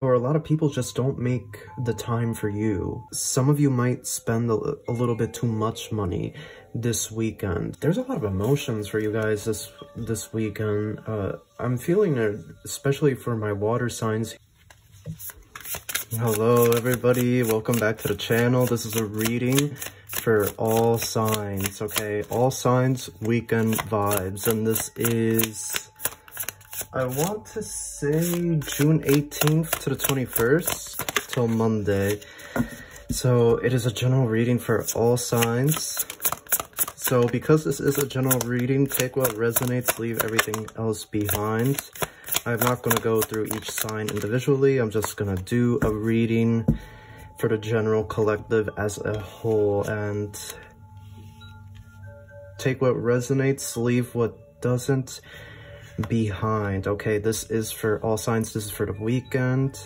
or a lot of people just don't make the time for you. Some of you might spend a little bit too much money this weekend. There's a lot of emotions for you guys this weekend. I'm feeling it, especially for my water signs. Hello everybody, welcome back to the channel. This is a reading for all signs, okay? All signs weekend vibes, and this is, I want to say June 18th to the 21st till Monday. So it is a general reading for all signs. So because this is a general reading, take what resonates, leave everything else behind. I'm not going to go through each sign individually. I'm just going to do a reading for the general collective as a whole, and take what resonates, leave what doesn't behind. Okay, this is for all signs. This is for the weekend.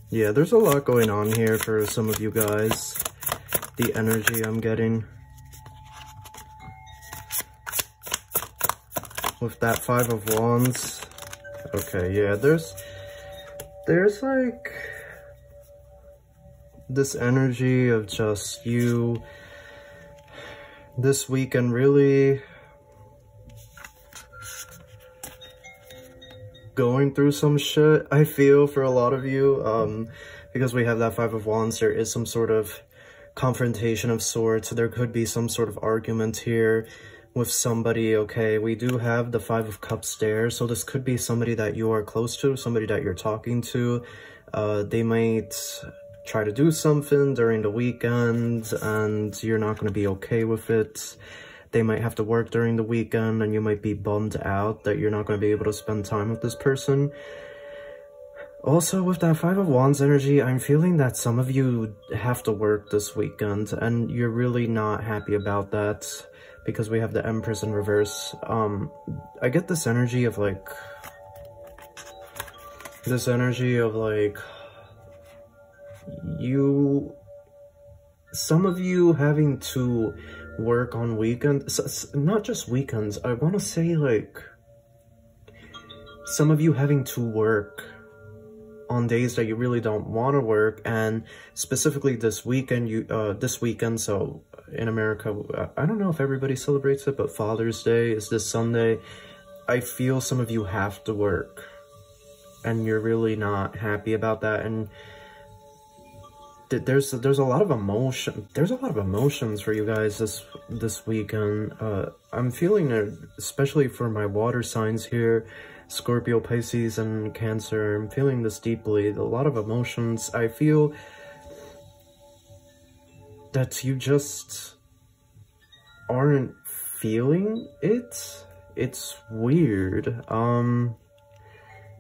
Yeah, there's a lot going on here for some of you guys. The energy I'm getting with that Five of Wands. Okay, yeah, there's like this energy of just you this weekend really going through some shit, I feel, for a lot of you. Because we have that Five of Wands, there is some sort of confrontation of sorts. There could be some sort of argument here with somebody, okay? We do have the Five of Cups there, so this could be somebody that you are close to, somebody that you're talking to. They might try to do something during the weekend and you're not going to be okay with it. They might have to work during the weekend and you might be bummed out that you're not going to be able to spend time with this person. Also, with that Five of Wands energy, I'm feeling that some of you have to work this weekend and you're really not happy about that, because we have the Empress in reverse. I get this energy of like, some of you having to work on weekends, not just weekends, I want to say like, some of you having to work on days that you really don't want to work, and specifically this weekend, so in America, I don't know if everybody celebrates it, but Father's Day is this Sunday. I feel some of you have to work and you're really not happy about that, and there's a lot of emotion. There's a lot of emotions for you guys this weekend. I'm feeling it, especially for my water signs here, Scorpio, Pisces, and Cancer. I'm feeling this deeply. A lot of emotions. I feel that you just aren't feeling it. It's weird.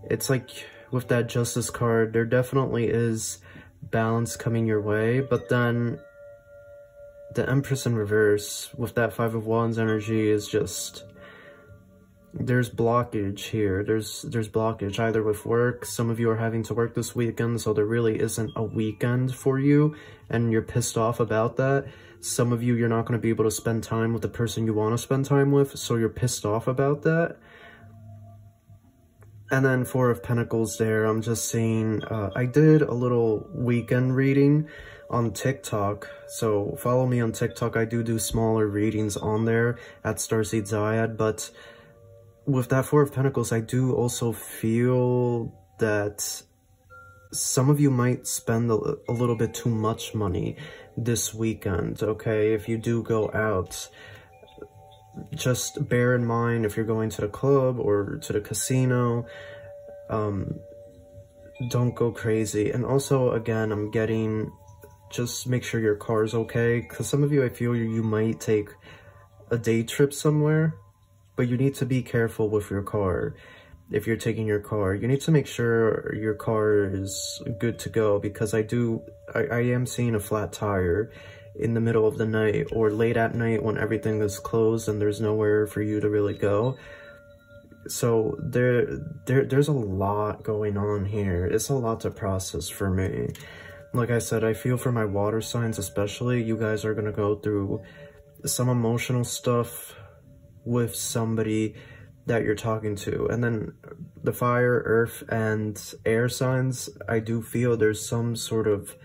It's like with that Justice card, there definitely is balance coming your way, but then the Empress in reverse with that Five of Wands energy is just, there's blockage here. There's blockage either with work. Some of you are having to work this weekend, so there really isn't a weekend for you and you're pissed off about that. Some of you, you're not going to be able to spend time with the person you want to spend time with, so you're pissed off about that. And then Four of Pentacles there, I'm just saying, I did a little weekend reading on TikTok, so follow me on TikTok. I do smaller readings on there at Starseed Zyad, but with that Four of Pentacles, I do also feel that some of you might spend a little bit too much money this weekend, okay? If you do go out, just bear in mind, if you're going to the club or to the casino, don't go crazy. And also, again, I'm getting, just make sure your car's okay, because some of you, I feel you might take a day trip somewhere, but you need to be careful with your car. If you're taking your car, you need to make sure your car is good to go, because I am seeing a flat tire in the middle of the night or late at night when everything is closed and there's nowhere for you to really go. So there's a lot going on here. It's a lot to process for me. Like I said, I feel for my water signs especially, you guys are going to go through some emotional stuff with somebody that you're talking to. And then the fire, earth, and air signs, I do feel there's some sort of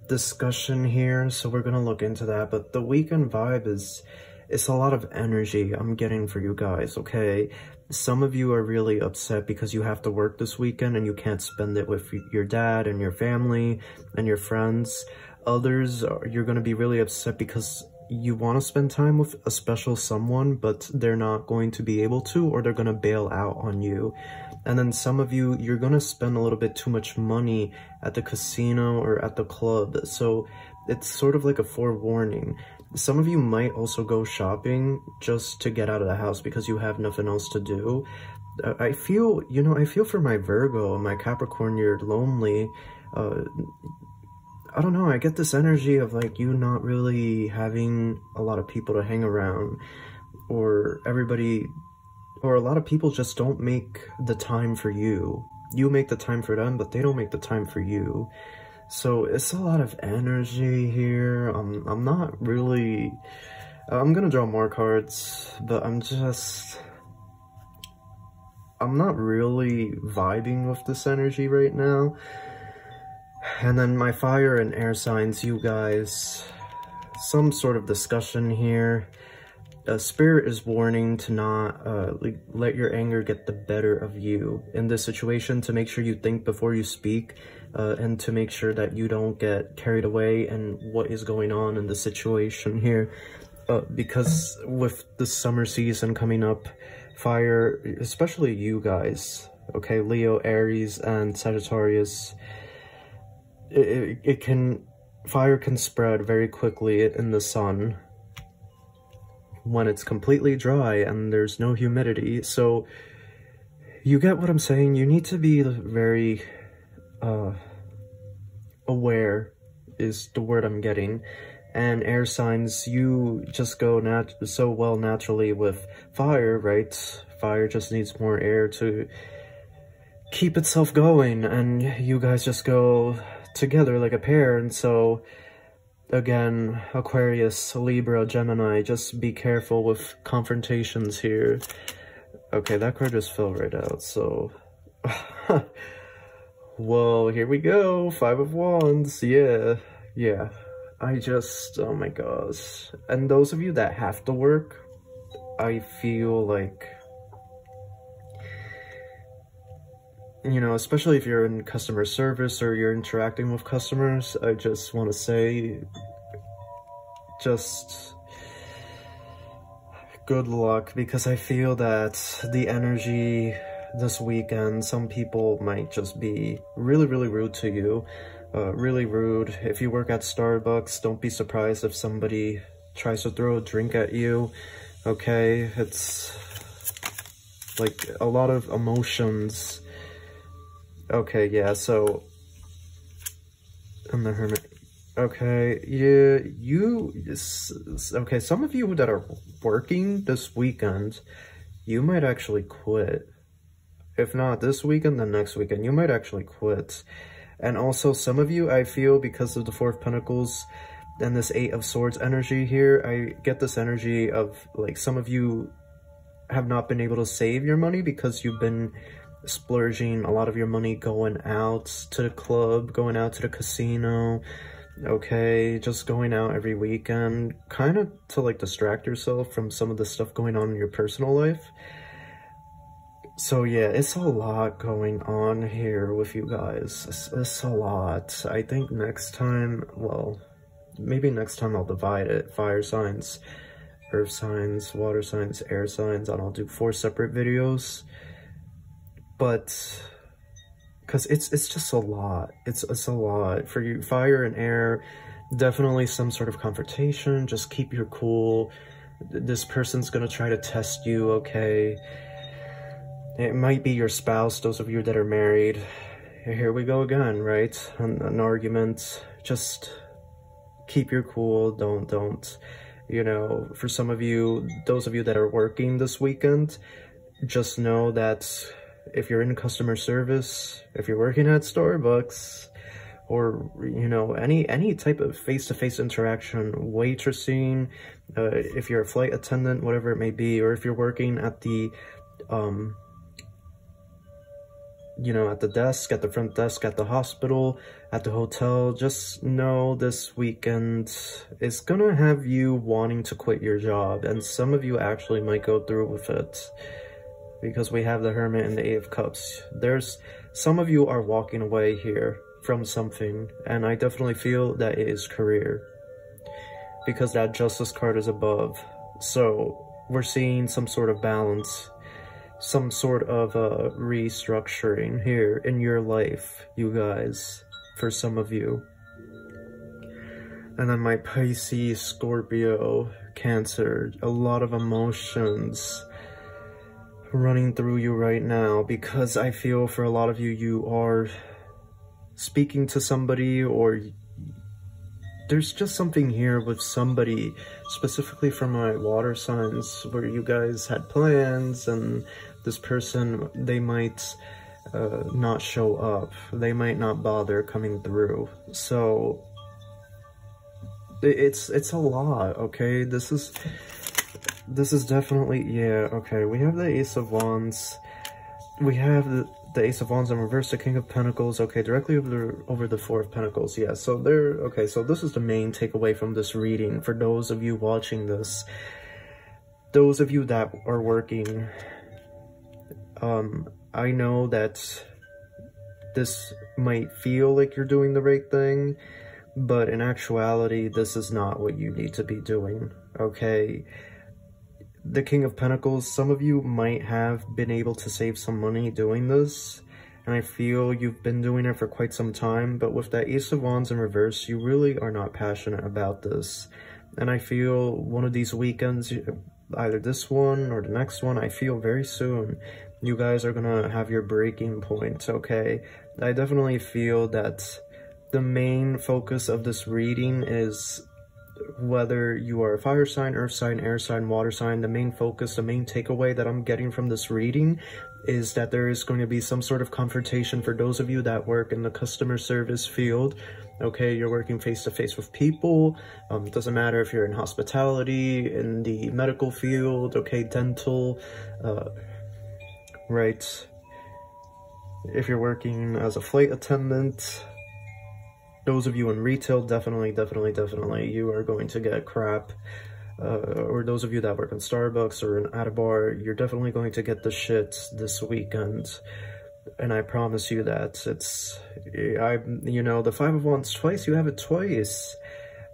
discussion here, so we're gonna look into that. But the weekend vibe is, it's a lot of energy I'm getting for you guys, okay? Some of you are really upset because you have to work this weekend and you can't spend it with your dad and your family and your friends. Others, you're gonna be really upset because you want to spend time with a special someone, but they're not going to be able to, or they're going to bail out on you. And then some of you, you're going to spend a little bit too much money at the casino or at the club. So it's sort of like a forewarning. Some of you might also go shopping just to get out of the house because you have nothing else to do. I feel, you know, I feel for my Virgo, my Capricorn, you're lonely. I don't know, I get this energy of like you not really having a lot of people to hang around, or everybody, or a lot of people just don't make the time for you. You make the time for them, but they don't make the time for you. So it's a lot of energy here. I'm not really, I'm gonna draw more cards, but I'm not really vibing with this energy right now. And then my fire and air signs, you guys, some sort of discussion here. Spirit is warning to not let your anger get the better of you in this situation, to make sure you think before you speak, and to make sure that you don't get carried away in what is going on in the situation here. Because with the summer season coming up, fire, especially you guys, okay, Leo, Aries, and Sagittarius, fire can spread very quickly in the sun when it's completely dry and there's no humidity. So you get what I'm saying? You need to be very aware is the word I'm getting. And air signs, you just go so well naturally with fire, right? Fire just needs more air to keep itself going, and you guys just go together like a pair. And so again, Aquarius, Libra, Gemini, just be careful with confrontations here. Okay, that card just fell right out, so well, here we go. 5 of Wands. Yeah, oh my gosh. And those of you that have to work, I feel like, you know, especially if you're in customer service or you're interacting with customers, I just want to say, just good luck, because I feel that the energy this weekend, some people might just be really, really rude to you. Really rude. If you work at Starbucks, don't be surprised if somebody tries to throw a drink at you, okay? It's like a lot of emotions. Okay, yeah, so, and the Hermit, okay, yeah, okay, some of you that are working this weekend, you might actually quit. If not this weekend, then next weekend, you might actually quit. And also, some of you, I feel, because of the 4 of Pentacles and this 8 of Swords energy here, I get this energy of, like, some of you have not been able to save your money because you've been splurging a lot of your money going out to the club, going out to the casino, okay, just going out every weekend, kind of to, like, distract yourself from some of the stuff going on in your personal life. So yeah, it's a lot going on here with you guys. It's a lot. I think next time, well, maybe next time I'll divide it. Fire signs, earth signs, water signs, air signs, and I'll do 4 separate videos. But, because it's just a lot. It's a lot. For you, fire and air, definitely some sort of confrontation. Just keep your cool. This person's gonna try to test you, okay? It might be your spouse, those of you that are married. Here we go again, right? An argument. Just keep your cool. Don't, you know, for some of you, those of you that are working this weekend, just know that if you're in customer service, if you're working at Starbucks, or, you know, any type of face-to-face interaction, waitressing, if you're a flight attendant, whatever it may be, or if you're working at the you know, at the desk, at the front desk, at the hospital, at the hotel. Just know this weekend is gonna have you wanting to quit your job, and some of you actually might go through with it, because we have the Hermit and the Eight of Cups. Some of you are walking away here from something, and I definitely feel that it is career, because that Justice card is above. So we're seeing some sort of balance, some sort of restructuring here in your life, you guys, for some of you. And then my Pisces, Scorpio, Cancer, a lot of emotions running through you right now, because I feel for a lot of you, you are speaking to somebody, or there's just something here with somebody, specifically from my water signs, where you guys had plans, and this person, they might not show up. They might not bother coming through. So it's a lot, okay? This is definitely, yeah, okay. We have the Ace of Wands. We have the Ace of Wands in reverse, the King of Pentacles, okay, directly over the Four of Pentacles, yeah. So okay, so this is the main takeaway from this reading for those of you watching this. Those of you that are working, I know that this might feel like you're doing the right thing, but in actuality, this is not what you need to be doing, okay? The King of Pentacles, some of you might have been able to save some money doing this, and I feel you've been doing it for quite some time, but with that Ace of Wands in reverse, you really are not passionate about this. And I feel one of these weekends, either this one or the next one, I feel very soon, you guys are gonna have your breaking point, okay? I definitely feel that the main focus of this reading is, whether you are a fire sign, earth sign, air sign, water sign, the main focus, the main takeaway that I'm getting from this reading is that there is going to be some sort of confrontation for those of you that work in the customer service field. Okay, you're working face-to-face with people. It doesn't matter if you're in hospitality, in the medical field, okay, dental, right? If you're working as a flight attendant, those of you in retail, definitely, you are going to get crap. Or those of you that work in Starbucks or at a bar, you're definitely going to get the shit this weekend. And I promise you that. You know, the Five of Wands twice, you have it twice.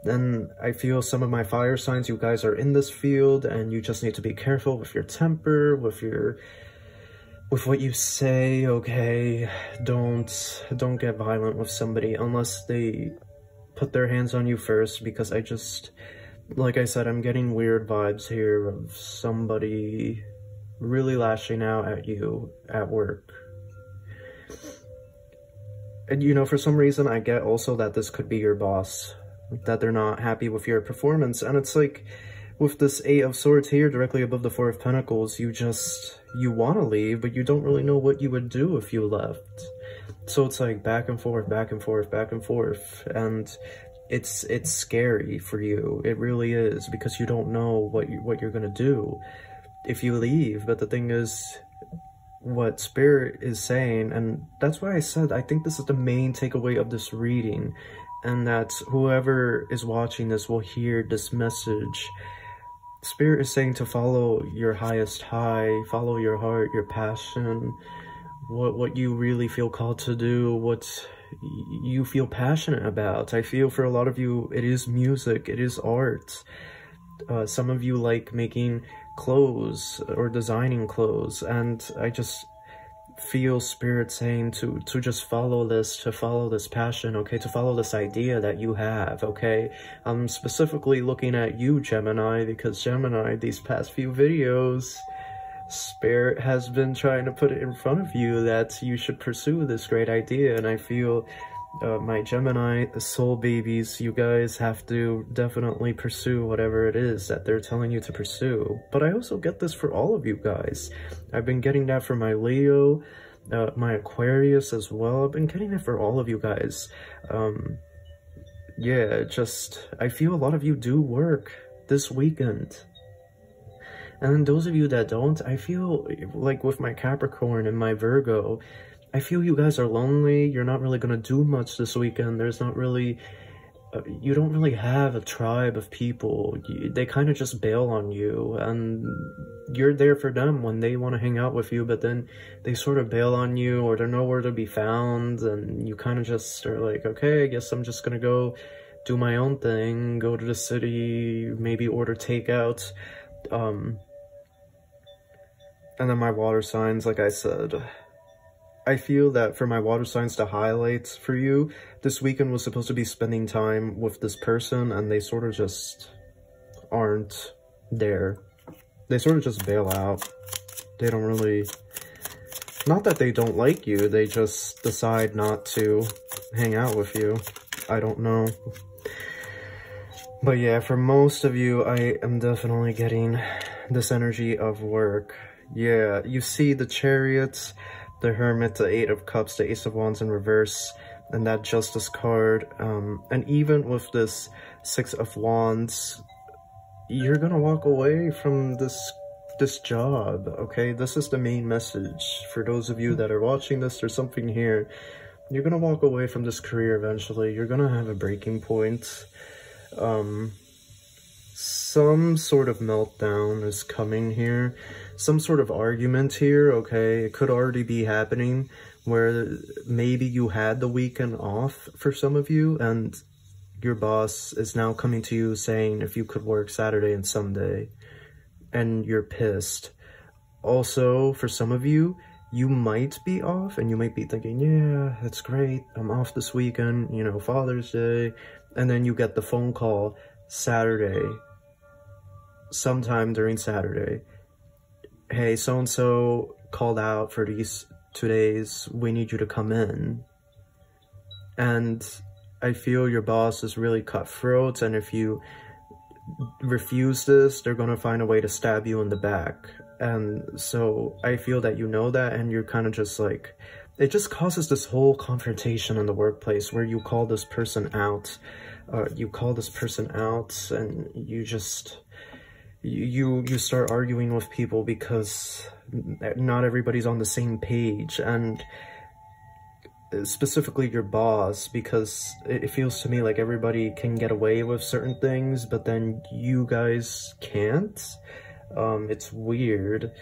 Then I feel some of my fire signs, you guys are in this field, and you just need to be careful with your temper, with what you say, okay? Don't get violent with somebody unless they put their hands on you first, because like I said, I'm getting weird vibes here of somebody really lashing out at you at work. And you know, for some reason, I get also that this could be your boss, that they're not happy with your performance. And it's like, with this Eight of Swords here, directly above the Four of Pentacles, you want to leave, but you don't really know what you would do if you left. So it's like back and forth, back and forth, back and forth. And it's scary for you. It really is, because you don't know what you're going to do if you leave. But the thing is, what Spirit is saying, and that's why I said I think this is the main takeaway of this reading, and that whoever is watching this will hear this message. Spirit is saying to follow your highest high, follow your heart, your passion, what you really feel called to do, what you feel passionate about. I feel for a lot of you, it is music, it is art. Some of you like making clothes or designing clothes, and I just feel Spirit saying to just follow this, to follow this passion, okay, to follow this idea that you have, okay? I'm specifically looking at you, Gemini, because Gemini, these past few videos, Spirit has been trying to put it in front of you that you should pursue this great idea, and I feel my Gemini soul babies, you guys have to definitely pursue whatever it is that they're telling you to pursue. But I also get this for all of you guys. I've been getting that for my Leo, my Aquarius as well. I've been getting it for all of you guys. Yeah, I feel a lot of you do work this weekend. And then those of you that don't, I feel like with my Capricorn and my Virgo, I feel you guys are lonely. You're not really going to do much this weekend. There's not really, you don't really have a tribe of people. They kind of just bail on you, and you're there for them when they want to hang out with you, but then they sort of bail on you, or they're nowhere to be found, and you kind of just are like, okay, I guess I'm just going to go do my own thing, go to the city, maybe order takeout. And then my water signs, like I said, I feel that for my water signs to highlight for you, this weekend was supposed to be spending time with this person, and they sort of just aren't there. They sort of just bail out. They don't really, not that they don't like you, they just decide not to hang out with you. I don't know. But yeah, for most of you, I am definitely getting this energy of work. Yeah, you see the Chariots, the Hermit, the Eight of Cups, the Ace of Wands in reverse, and that Justice card. And even with this Six of Wands, you're gonna walk away from this job, okay? This is the main message. For those of you that are watching this, there's something here. You're gonna walk away from this career eventually. You're gonna have a breaking point. Some sort of meltdown is coming here. Some sort of argument here, okay? It could already be happening where maybe you had the weekend off for some of you, and your boss is now coming to you saying if you could work Saturday and Sunday, and you're pissed. Also, for some of you, you might be off and you might be thinking, yeah, that's great, I'm off this weekend, you know, Father's Day, and then you get the phone call Saturday, sometime during Saturday. Hey, so-and-so called out for these 2 days, we need you to come in. And I feel your boss is really cutthroat, and if you refuse this, they're gonna find a way to stab you in the back. And so I feel that you know that, and you're kind of just like, it just causes this whole confrontation in the workplace where you call this person out, and you just, you start arguing with people because not everybody's on the same page, and specifically your boss, because it feels to me like everybody can get away with certain things, but then you guys can't. It's weird.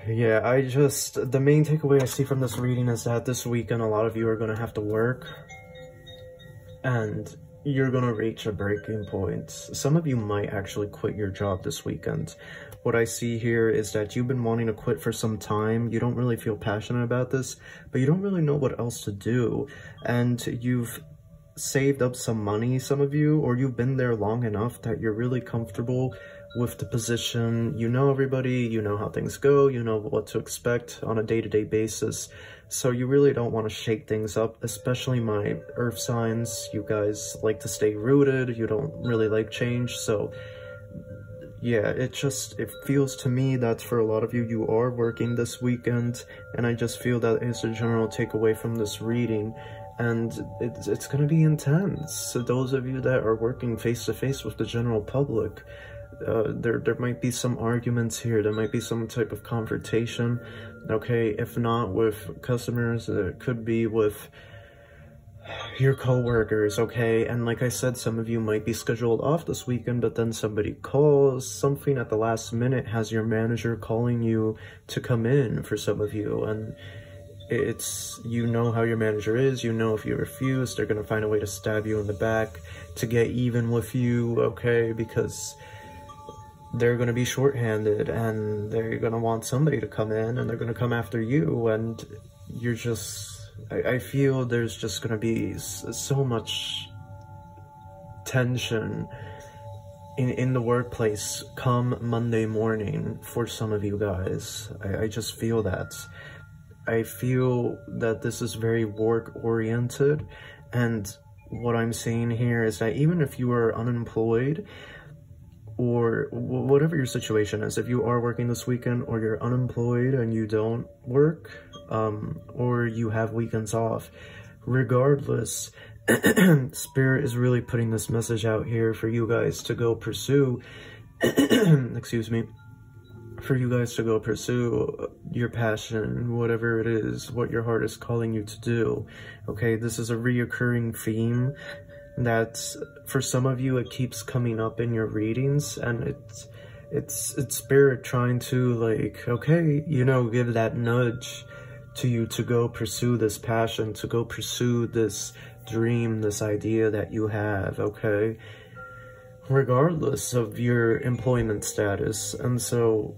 Yeah, the main takeaway I see from this reading is that this weekend a lot of you are going to have to work, and you're going to reach a breaking point. Some of you might actually quit your job this weekend. What I see here is that you've been wanting to quit for some time. You don't really feel passionate about this, but you don't really know what else to do. And you've saved up some money, some of you, or you've been there long enough that you're really comfortable with the position. You know everybody, you know how things go, you know what to expect on a day-to-day basis. So you really don't want to shake things up, especially my earth signs. You guys like to stay rooted, you don't really like change. So yeah, it feels to me that for a lot of you, you are working this weekend, and I just feel that is a general takeaway from this reading, and it's going to be intense. So those of you that are working face-to-face with the general public, there might be some arguments here, there might be some type of confrontation, okay? If not with customers, it could be with your co-workers, okay? And like I said, some of you might be scheduled off this weekend, but then somebody calls, something at the last minute has your manager calling you to come in for some of you, and it's, you know how your manager is, you know if you refuse, they're gonna find a way to stab you in the back to get even with you, okay? Because they're gonna be shorthanded, and they're gonna want somebody to come in, and they're gonna come after you, and you're just, I feel there's just gonna be so much tension in the workplace come Monday morning for some of you guys. I just feel that. I feel that this is very work-oriented, and what I'm saying here is that even if you are unemployed, or whatever your situation is, if you are working this weekend, or you're unemployed and you don't work, or you have weekends off, regardless, Spirit is really putting this message out here for you guys to go pursue. excuse me, for you guys to go pursue your passion, whatever it is, what your heart is calling you to do. Okay, this is a reoccurring theme that for some of you it keeps coming up in your readings, and it's spirit trying to, like, okay, you know, give that nudge to you to go pursue this passion, to go pursue this dream, this idea that you have, okay, regardless of your employment status. And so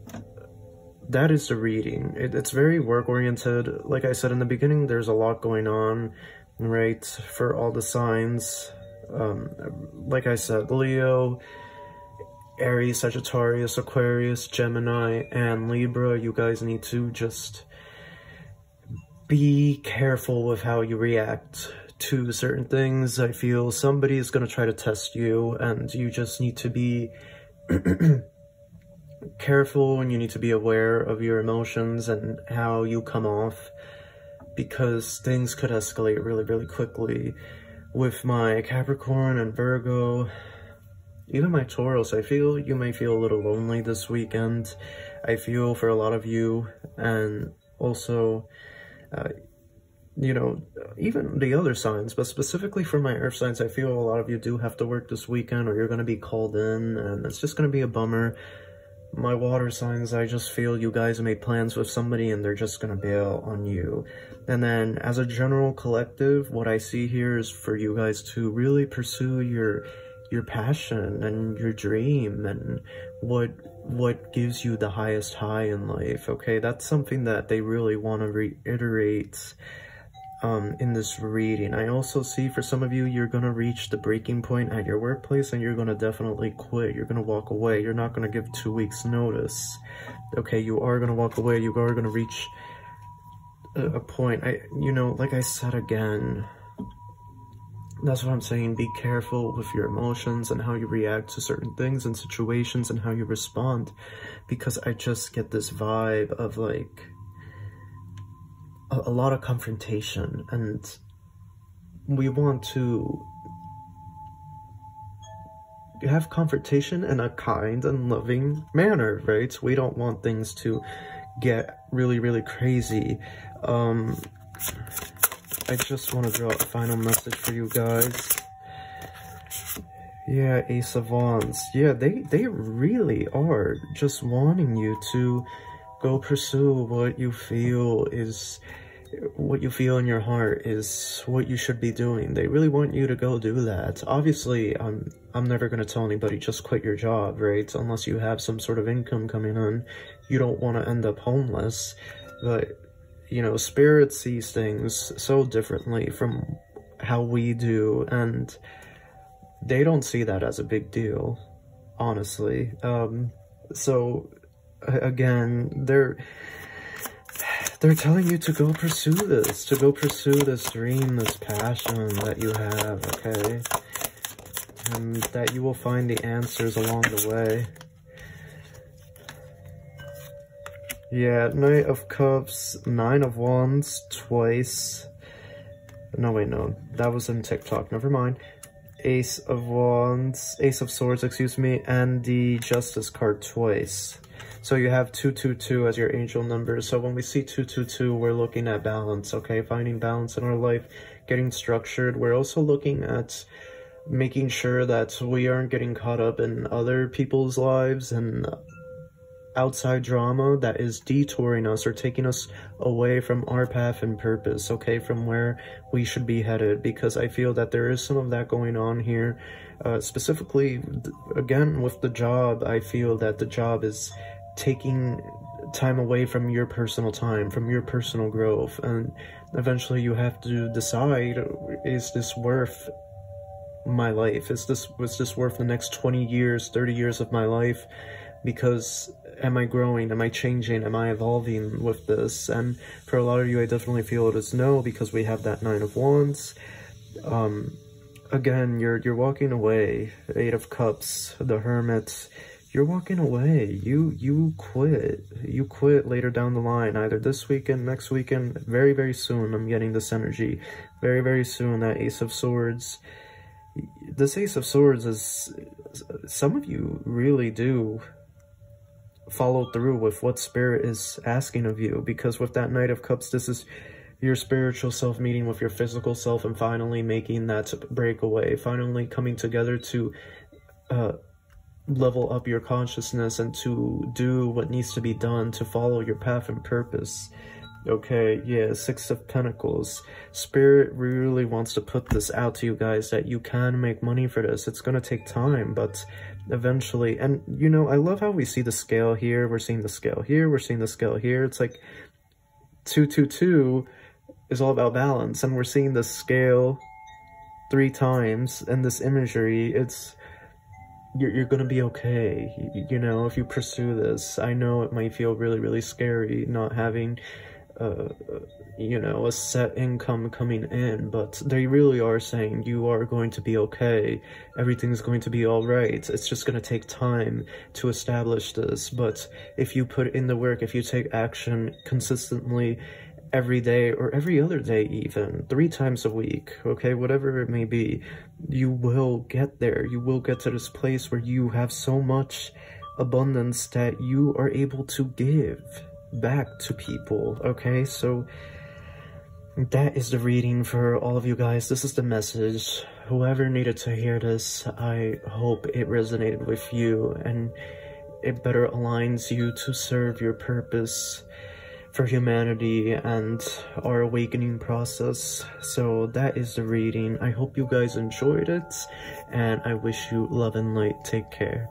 that is the reading. It's very work-oriented. Like I said in the beginning, there's a lot going on, right, for all the signs. Like I said, Leo, Aries, Sagittarius, Aquarius, Gemini, and Libra, you guys need to just be careful with how you react to certain things. I feel somebody is going to try to test you, and you just need to be careful, and you need to be aware of your emotions and how you come off, because things could escalate really, really quickly. With my Capricorn and Virgo, even my Taurus, I feel you may feel a little lonely this weekend. I feel for a lot of you, and also, you know, even the other signs, but specifically for my earth signs, I feel a lot of you do have to work this weekend, or you're going to be called in, and it's just going to be a bummer. My water signs, I just feel you guys made plans with somebody and they're just going to bail on you. And then as a general collective, what I see here is for you guys to really pursue your passion and your dream and what gives you the highest high in life, okay? That's something that they really want to reiterate in this reading. I also see for some of you, you're going to reach the breaking point at your workplace, and you're going to definitely quit. You're going to walk away. You're not going to give 2 weeks notice. Okay, you are going to walk away. You are going to reach a point. You know, like I said again, that's what I'm saying. Be careful with your emotions and how you react to certain things and situations and how you respond, because I just get this vibe of like a lot of confrontation, and we want to have confrontation in a kind and loving manner, right? We don't want things to get really, really crazy. I just want to draw a final message for you guys. Yeah, Ace of Wands. Yeah, they really are just wanting you to go pursue what you feel in your heart is what you should be doing. They really want you to go do that. Obviously, I'm never going to tell anybody just quit your job, right? Unless you have some sort of income coming in. You don't want to end up homeless. But, you know, Spirit sees things so differently from how we do, and they don't see that as a big deal, honestly. So again, they're telling you to go pursue this, dream, this passion that you have, okay? And that you will find the answers along the way. Yeah, Knight of Cups, 9 of Wands twice. No, wait, no. That was in TikTok. Never mind. Ace of Wands, Ace of Swords, excuse me, and the Justice card twice. So you have 222 as your angel number. So when we see 222, we're looking at balance, okay? Finding balance in our life, getting structured. We're also looking at making sure that we aren't getting caught up in other people's lives and outside drama that is detouring us or taking us away from our path and purpose, okay? From where we should be headed, because I feel that there is some of that going on here. Specifically, again, with the job, I feel that the job is taking time away from your personal time, from your personal growth, and eventually you have to decide, is this worth my life? Was this worth the next 20 years, 30 years of my life? Because am I growing? Am I changing? Am I evolving with this? And for a lot of you, I definitely feel it is no, because we have that 9 of Wands. Again, you're walking away. 8 of Cups, the Hermit. You're walking away. You quit. You quit later down the line, either this weekend, next weekend, very, very soon. I'm getting this energy. Very, very soon. That Ace of Swords. This Ace of Swords is, some of you really do follow through with what Spirit is asking of you, because with that Knight of Cups, this is your spiritual self meeting with your physical self and finally making that breakaway, finally coming together to level up your consciousness and to do what needs to be done to follow your path and purpose. Okay, yeah, Six of Pentacles. Spirit really wants to put this out to you guys that you can make money for this. It's gonna take time, but eventually, and you know, I love how we see the scale here, we're seeing the scale here, we're seeing the scale here. It's like 222 is all about balance, and we're seeing the scale 3 times in this imagery. It's, you're gonna be okay, you know, if you pursue this. I know it might feel really, really scary not having you know, a set income coming in, but they really are saying you are going to be okay, everything's going to be all right. It's just going to take time to establish this, but if you put in the work, if you take action consistently every day or every other day, even 3 times a week, okay, whatever it may be, you will get there. You will get to this place where you have so much abundance that you are able to give back to people. Okay, so that is the reading for all of you guys. This is the message. Whoever needed to hear this, I hope it resonated with you and it better aligns you to serve your purpose for humanity and our awakening process. So that is the reading. I hope you guys enjoyed it, and I wish you love and light. Take care.